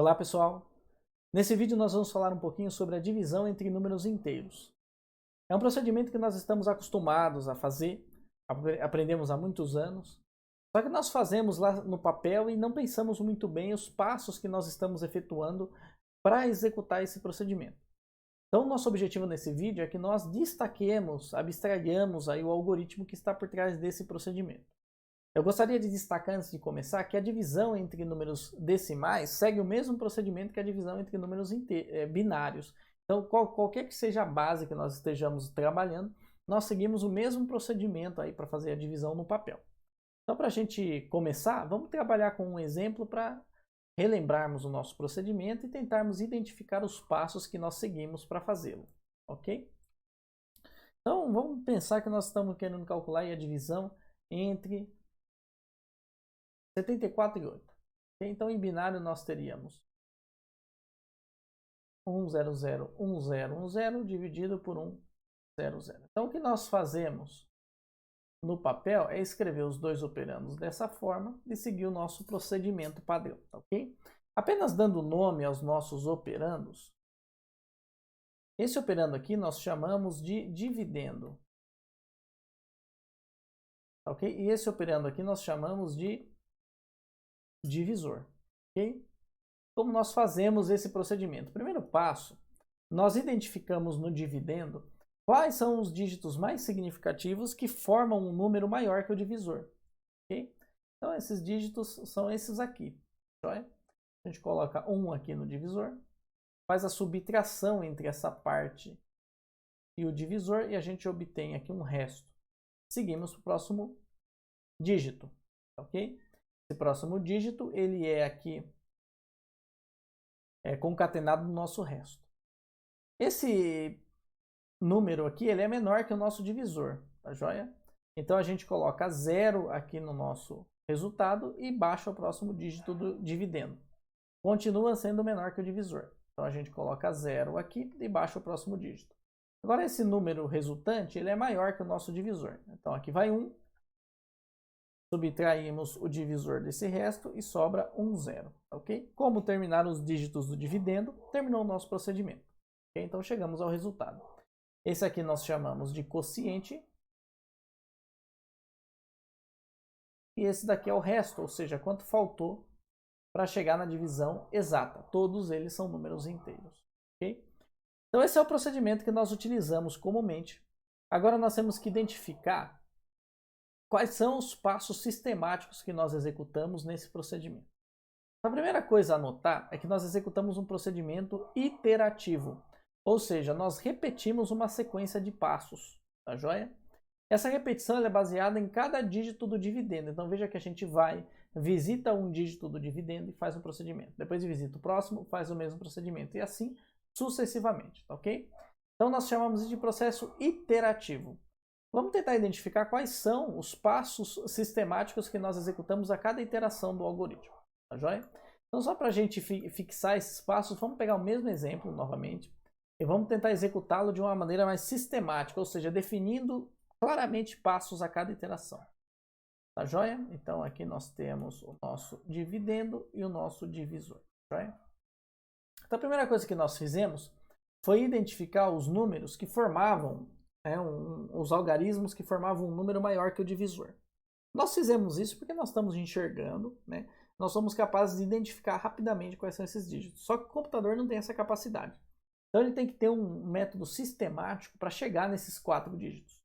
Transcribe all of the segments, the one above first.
Olá pessoal, nesse vídeo nós vamos falar um pouquinho sobre a divisão entre números inteiros. É um procedimento que nós estamos acostumados a fazer, aprendemos há muitos anos, só que nós fazemos lá no papel e não pensamos muito bem os passos que nós estamos efetuando para executar esse procedimento. Então nosso objetivo nesse vídeo é que nós destaquemos, abstraiamos aí o algoritmo que está por trás desse procedimento. Eu gostaria de destacar antes de começar que a divisão entre números decimais segue o mesmo procedimento que a divisão entre números binários. Então, qualquer que seja a base que nós estejamos trabalhando, nós seguimos o mesmo procedimento aí para fazer a divisão no papel. Então, para a gente começar, vamos trabalhar com um exemplo para relembrarmos o nosso procedimento e tentarmos identificar os passos que nós seguimos para fazê-lo, ok? Então, vamos pensar que nós estamos querendo calcular a divisão entre 74 e 8. Então, em binário, nós teríamos 1001010 dividido por 100. Então, o que nós fazemos no papel é escrever os dois operandos dessa forma e seguir o nosso procedimento padrão, ok? Apenas dando nome aos nossos operandos, esse operando aqui nós chamamos de dividendo, ok? E esse operando aqui nós chamamos de divisor, ok? Como nós fazemos esse procedimento? Primeiro passo, nós identificamos no dividendo quais são os dígitos mais significativos que formam um número maior que o divisor, ok? Então esses dígitos são esses aqui, joia? A gente coloca 1 aqui no divisor, faz a subtração entre essa parte e o divisor e a gente obtém aqui um resto. Seguimos para o próximo dígito, ok? Esse próximo dígito, ele é aqui concatenado no nosso resto. Esse número aqui, ele é menor que o nosso divisor, tá joia? Então a gente coloca 0 aqui no nosso resultado e baixa o próximo dígito do dividendo. Continua sendo menor que o divisor. Então a gente coloca 0 aqui e baixa o próximo dígito. Agora esse número resultante, ele é maior que o nosso divisor. Então aqui vai 1. Subtraímos o divisor desse resto e sobra 0, ok? Como terminaram os dígitos do dividendo, terminou o nosso procedimento. Okay? Então chegamos ao resultado. Esse aqui nós chamamos de quociente. E esse daqui é o resto, ou seja, quanto faltou para chegar na divisão exata. Todos eles são números inteiros. Okay? Então esse é o procedimento que nós utilizamos comumente. Agora nós temos que identificar quais são os passos sistemáticos que nós executamos nesse procedimento. A primeira coisa a notar é que nós executamos um procedimento iterativo, ou seja, nós repetimos uma sequência de passos, tá joia? Essa repetição é baseada em cada dígito do dividendo, então veja que a gente visita um dígito do dividendo e faz um procedimento, depois visita o próximo, faz o mesmo procedimento e assim sucessivamente, ok? Então nós chamamos isso de processo iterativo. Vamos tentar identificar quais são os passos sistemáticos que nós executamos a cada iteração do algoritmo, tá joia? Então só para a gente fixar esses passos, vamos pegar o mesmo exemplo novamente e vamos tentar executá-lo de uma maneira mais sistemática, ou seja, definindo claramente passos a cada iteração, tá joia? Então aqui nós temos o nosso dividendo e o nosso divisor, tá joia? Então a primeira coisa que nós fizemos foi identificar os números que formavam os algarismos que formavam um número maior que o divisor. Nós fizemos isso porque nós estamos enxergando, né? Nós somos capazes de identificar rapidamente quais são esses dígitos. Só que o computador não tem essa capacidade. Então ele tem que ter um método sistemático para chegar nesses 4 dígitos.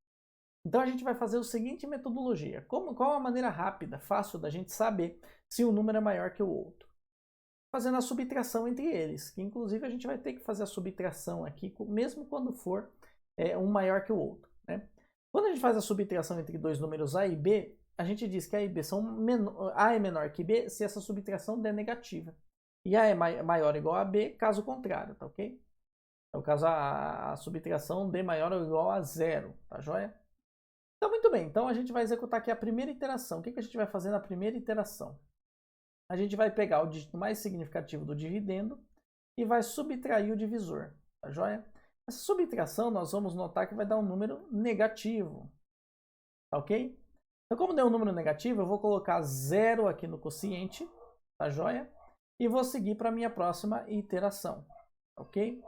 Então a gente vai fazer a seguinte metodologia. Qual a maneira rápida, fácil da gente saber se um número é maior que o outro? Fazendo a subtração entre eles, que inclusive a gente vai ter que fazer a subtração aqui, mesmo quando for um maior que o outro, né? Quando a gente faz a subtração entre dois números A e B, a gente diz que A e B A é menor que B se essa subtração der negativa. E A é maior ou igual a B, caso contrário, tá ok? Então, caso a subtração dê maior ou igual a 0, tá joia? Então, muito bem. Então, a gente vai executar aqui a primeira iteração. O que a gente vai fazer na primeira iteração? A gente vai pegar o dígito mais significativo do dividendo e vai subtrair o divisor, tá joia? Essa subtração nós vamos notar que vai dar um número negativo, tá ok? Então como deu um número negativo, eu vou colocar 0 aqui no quociente, tá joia? e vou seguir para a minha próxima iteração, ok?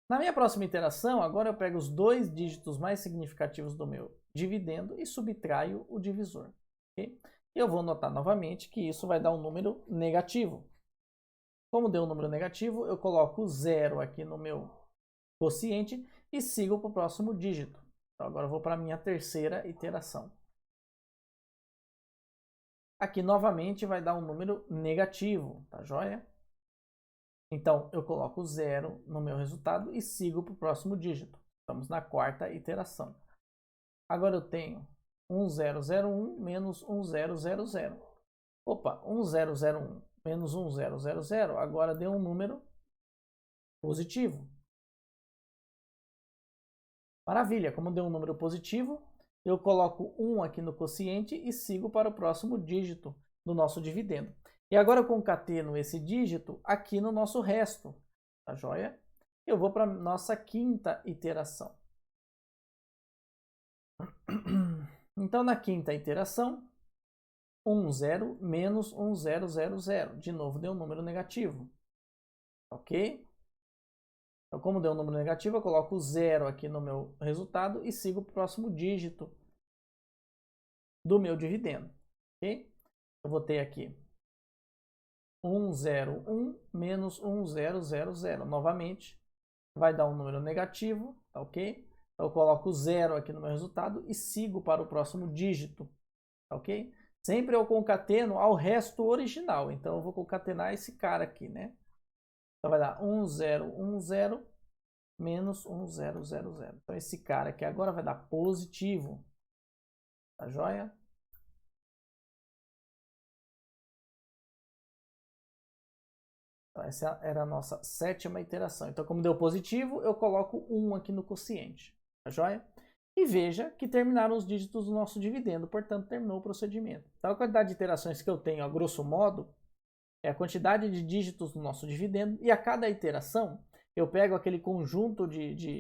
Na minha próxima iteração, agora eu pego os dois dígitos mais significativos do meu dividendo e subtraio o divisor, ok? Eu vou notar novamente que isso vai dar um número negativo. Como deu um número negativo, eu coloco 0 aqui no meu quociente e sigo para o próximo dígito. Então agora eu vou para a minha terceira iteração. Aqui novamente vai dar um número negativo, tá joia? Então eu coloco 0 no meu resultado e sigo para o próximo dígito. Estamos na quarta iteração. Agora eu tenho 1001 menos 1000. Opa, 1001 menos 1000 agora deu um número positivo. Maravilha, como deu um número positivo, eu coloco 1 aqui no quociente e sigo para o próximo dígito do nosso dividendo. E agora eu concateno esse dígito aqui no nosso resto, tá joia? Eu vou para a nossa quinta iteração. Então, na quinta iteração, 10 menos 1000. De novo, deu um número negativo. Ok? Então, como deu um número negativo, eu coloco 0 aqui no meu resultado e sigo o próximo dígito do meu dividendo. Ok? Eu vou ter aqui 101 menos 1000. Novamente, vai dar um número negativo. Tá ok? Então, eu coloco 0 aqui no meu resultado e sigo para o próximo dígito. Tá ok? Sempre eu concateno ao resto original. Então, eu vou concatenar esse cara aqui, né? Então, vai dar 1010 menos 1000. Então, esse cara aqui agora vai dar positivo. Tá joia? Então, essa era a nossa sétima iteração. Então, como deu positivo, eu coloco 1 aqui no quociente. Tá joia? E veja que terminaram os dígitos do nosso dividendo, portanto, terminou o procedimento. Então, a quantidade de iterações que eu tenho, a grosso modo, é a quantidade de dígitos do nosso dividendo, e a cada iteração, eu pego aquele conjunto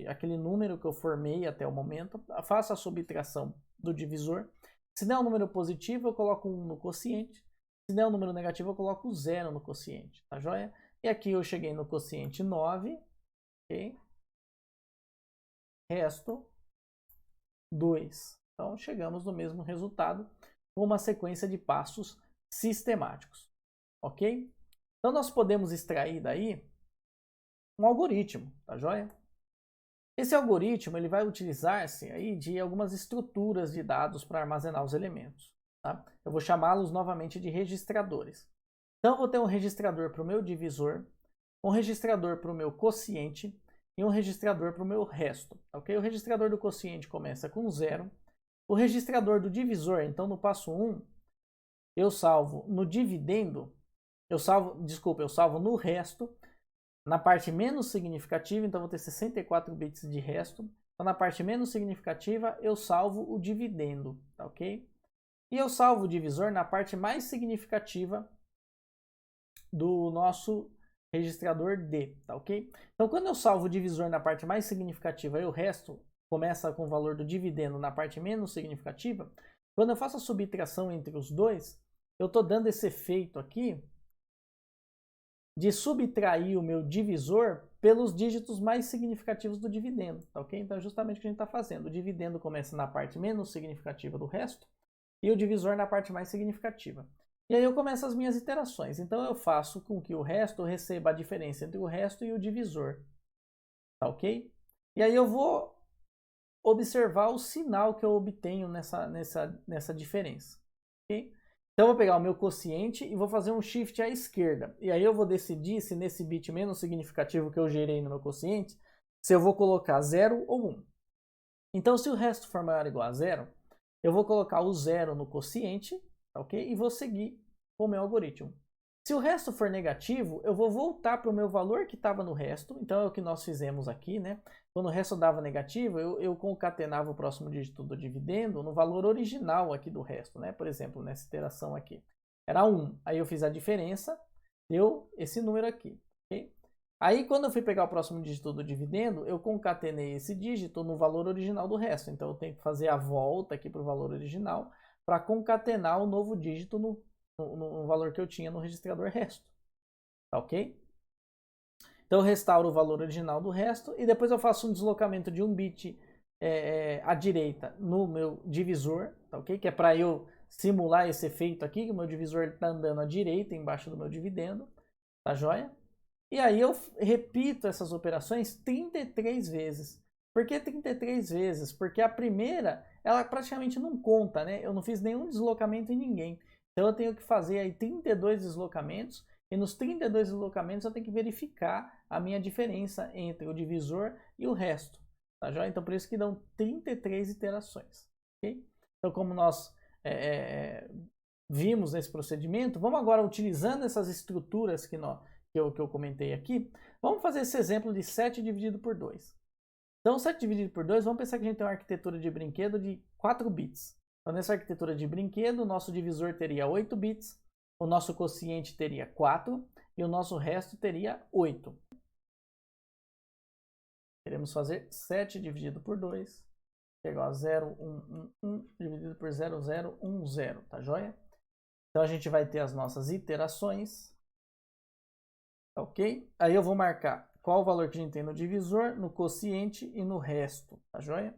aquele número que eu formei até o momento, faço a subtração do divisor. Se der um número positivo, eu coloco 1 no quociente. Se der um número negativo, eu coloco 0 no quociente, tá joia? E aqui eu cheguei no quociente 9, ok? Resto 2. Então, chegamos no mesmo resultado com uma sequência de passos sistemáticos, ok? Então, nós podemos extrair daí um algoritmo, tá joia? Esse algoritmo ele vai utilizar-se aí de algumas estruturas de dados para armazenar os elementos, tá? Eu vou chamá-los novamente de registradores. Então, eu vou ter um registrador para o meu divisor, um registrador para o meu quociente e um registrador para o meu resto, ok? O registrador do quociente começa com 0. O registrador do divisor, então no passo 1, eu salvo no dividendo, eu salvo no resto, na parte menos significativa, então vou ter 64 bits de resto. Então, na parte menos significativa, eu salvo o dividendo, tá ok? E eu salvo o divisor na parte mais significativa do nosso registrador D, tá ok? Então, quando eu salvo o divisor na parte mais significativa e o resto começa com o valor do dividendo na parte menos significativa, quando eu faço a subtração entre os dois, eu estou dando esse efeito aqui de subtrair o meu divisor pelos dígitos mais significativos do dividendo, tá ok? Então é justamente o que a gente está fazendo. O dividendo começa na parte menos significativa do resto e o divisor na parte mais significativa. E aí eu começo as minhas iterações. Então eu faço com que o resto receba a diferença entre o resto e o divisor, tá ok? E aí eu vou observar o sinal que eu obtenho nessa diferença, ok? Então, eu vou pegar o meu quociente e vou fazer um shift à esquerda. E aí eu vou decidir se nesse bit menos significativo que eu gerei no meu quociente, se eu vou colocar 0 ou 1. Então, se o resto for maior ou igual a 0, eu vou colocar o 0 no quociente, ok? E vou seguir com o meu algoritmo. Se o resto for negativo, eu vou voltar para o meu valor que estava no resto. Então, é o que nós fizemos aqui, né? Quando o resto dava negativo, eu concatenava o próximo dígito do dividendo no valor original aqui do resto, né? Por exemplo, nessa iteração aqui. Era 1. Aí eu fiz a diferença, deu esse número aqui, ok? Aí, quando eu fui pegar o próximo dígito do dividendo, eu concatenei esse dígito no valor original do resto. Então, eu tenho que fazer a volta aqui para o valor original para concatenar o novo dígito no valor que eu tinha no registrador resto. tá ok? Então eu restauro o valor original do resto e depois eu faço um deslocamento de um bit à direita no meu divisor, tá ok? Que é para eu simular esse efeito aqui, que o meu divisor está andando à direita embaixo do meu dividendo, tá joia? E aí eu repito essas operações 33 vezes. Por que 33 vezes? Porque a primeira, ela praticamente não conta, né? Eu não fiz nenhum deslocamento em ninguém. Então eu tenho que fazer aí 32 deslocamentos e nos 32 deslocamentos eu tenho que verificar a minha diferença entre o divisor e o resto, tá joia? Então por isso que dão 33 iterações, ok? Então como nós vimos nesse procedimento, vamos agora utilizando essas estruturas que eu comentei aqui, vamos fazer esse exemplo de 7 dividido por 2. Então 7 dividido por 2, vamos pensar que a gente tem uma arquitetura de brinquedo de 4 bits. Então nessa arquitetura de brinquedo, o nosso divisor teria 8 bits, o nosso quociente teria 4 e o nosso resto teria 8. Queremos fazer 7 dividido por 2, que é igual a 0, 1, 1, 1, dividido por 0, 0, 1, 0, tá joia? Então a gente vai ter as nossas iterações, ok? Aí eu vou marcar qual o valor que a gente tem no divisor, no quociente e no resto, tá joia?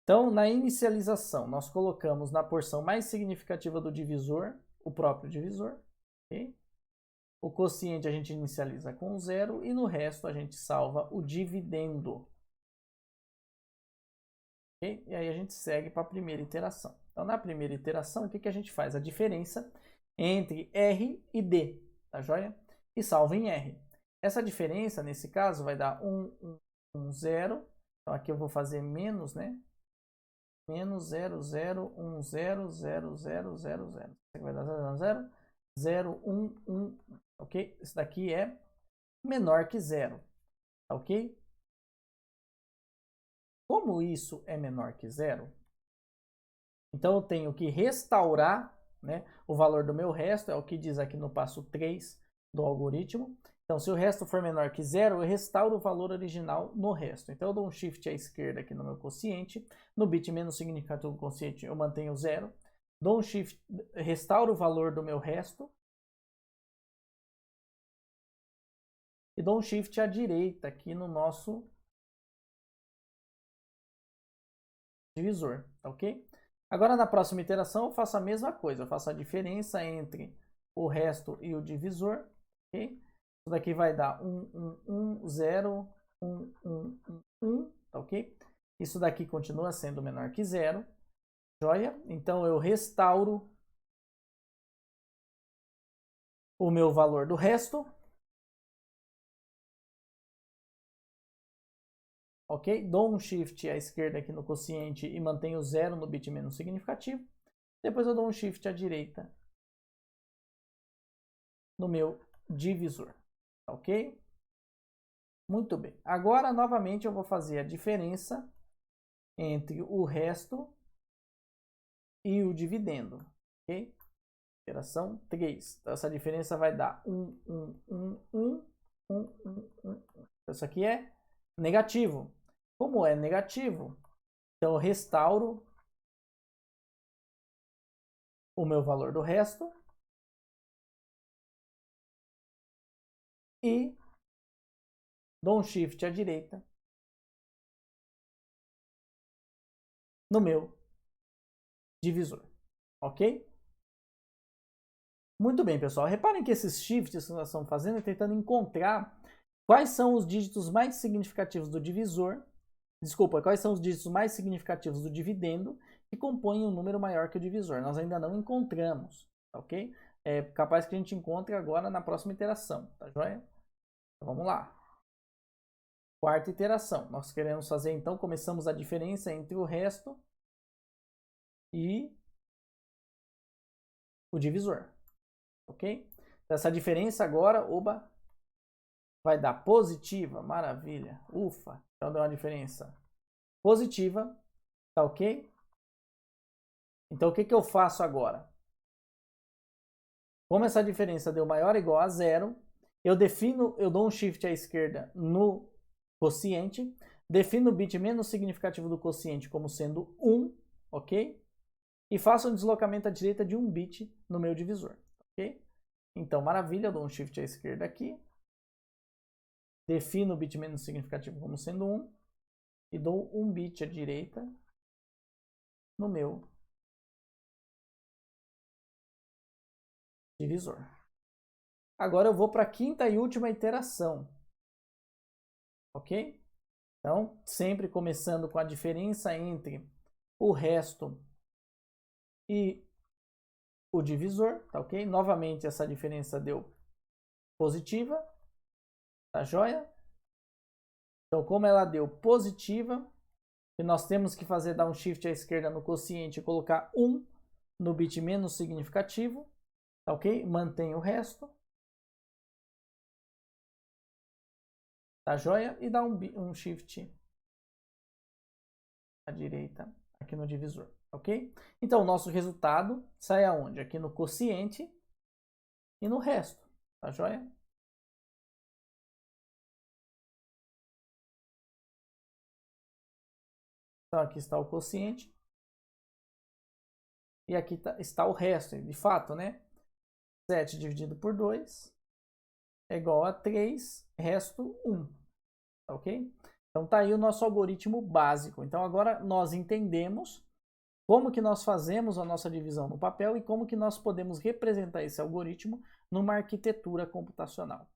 Então, na inicialização, nós colocamos na porção mais significativa do divisor, o próprio divisor, ok? O quociente a gente inicializa com 0 e no resto a gente salva o dividendo. Okay? E aí a gente segue para a primeira iteração. Então, na primeira iteração, o que a gente faz? A diferença entre R e D, tá joia? E salva em R. Essa diferença, nesse caso, vai dar 1, 1, 1, 0. Então, aqui eu vou fazer menos, né? Menos 0, 0, 1, 0, 0, 0, 0, 0. Isso aqui vai dar 0, 0, 0, 1, 1. Ok? Isso daqui é menor que 0. Ok? Como isso é menor que 0, então eu tenho que restaurar, né, o valor do meu resto, é o que diz aqui no passo 3 do algoritmo. Então, se o resto for menor que 0, eu restauro o valor original no resto. Então, eu dou um shift à esquerda aqui no meu quociente. No bit menos significativo do quociente, eu mantenho 0. Dou um shift, restauro o valor do meu resto. E dou um shift à direita aqui no nosso divisor, ok? Agora, na próxima iteração, eu faço a mesma coisa. Eu faço a diferença entre o resto e o divisor, ok? Isso daqui vai dar 1, 1, 1, 0, 1, 1, 1, 1, tá ok? Isso daqui continua sendo menor que 0, joia? Então, eu restauro o meu valor do resto, ok? Dou um shift à esquerda aqui no quociente e mantenho 0 no bit menos significativo. Depois eu dou um shift à direita no meu divisor, ok? Muito bem. Agora, novamente, eu vou fazer a diferença entre o resto e o dividendo, ok? Iteração 3. Então, essa diferença vai dar 1, 1, 1, 1, 1, 1, 1. Isso aqui é negativo. Como é negativo, então eu restauro o meu valor do resto e dou um shift à direita no meu divisor, ok? Muito bem, pessoal. Reparem que esses shifts que nós estamos fazendo é tentando encontrar quais são os dígitos mais significativos do divisor, quais são os dígitos mais significativos do dividendo que compõem um número maior que o divisor. Nós ainda não encontramos, ok? É capaz que a gente encontre agora na próxima iteração, tá joia? Então, vamos lá. Quarta iteração. Nós queremos fazer, então, começamos a diferença entre o resto e o divisor, ok? Então, essa diferença agora, oba, vai dar positiva, maravilha, ufa. Então, deu uma diferença positiva, tá ok? Então, o que eu faço agora? Como essa diferença deu maior ou igual a 0, eu dou um shift à esquerda no quociente, defino o bit menos significativo do quociente como sendo 1, ok? E faço um deslocamento à direita de 1 bit no meu divisor, ok? Então, maravilha, eu dou um shift à esquerda aqui, defino o bit menos significativo como sendo 1 e dou um bit à direita no meu divisor. Agora eu vou para a quinta e última iteração, ok? Então, sempre começando com a diferença entre o resto e o divisor, tá ok? Novamente essa diferença deu positiva, tá joia? Então, como ela deu positiva, o que nós temos que fazer é dar um shift à esquerda no quociente e colocar 1 no bit menos significativo, tá ok? Mantém o resto, tá joia? E dá um shift à direita aqui no divisor, ok? Então, o nosso resultado sai aonde? Aqui no quociente e no resto, tá joia? Então, aqui está o quociente. E aqui está o resto, de fato, né? 7 dividido por 2 é igual a 3, resto 1. Tá ok? Então tá aí o nosso algoritmo básico. Então agora nós entendemos como que nós fazemos a nossa divisão no papel e como que nós podemos representar esse algoritmo numa arquitetura computacional.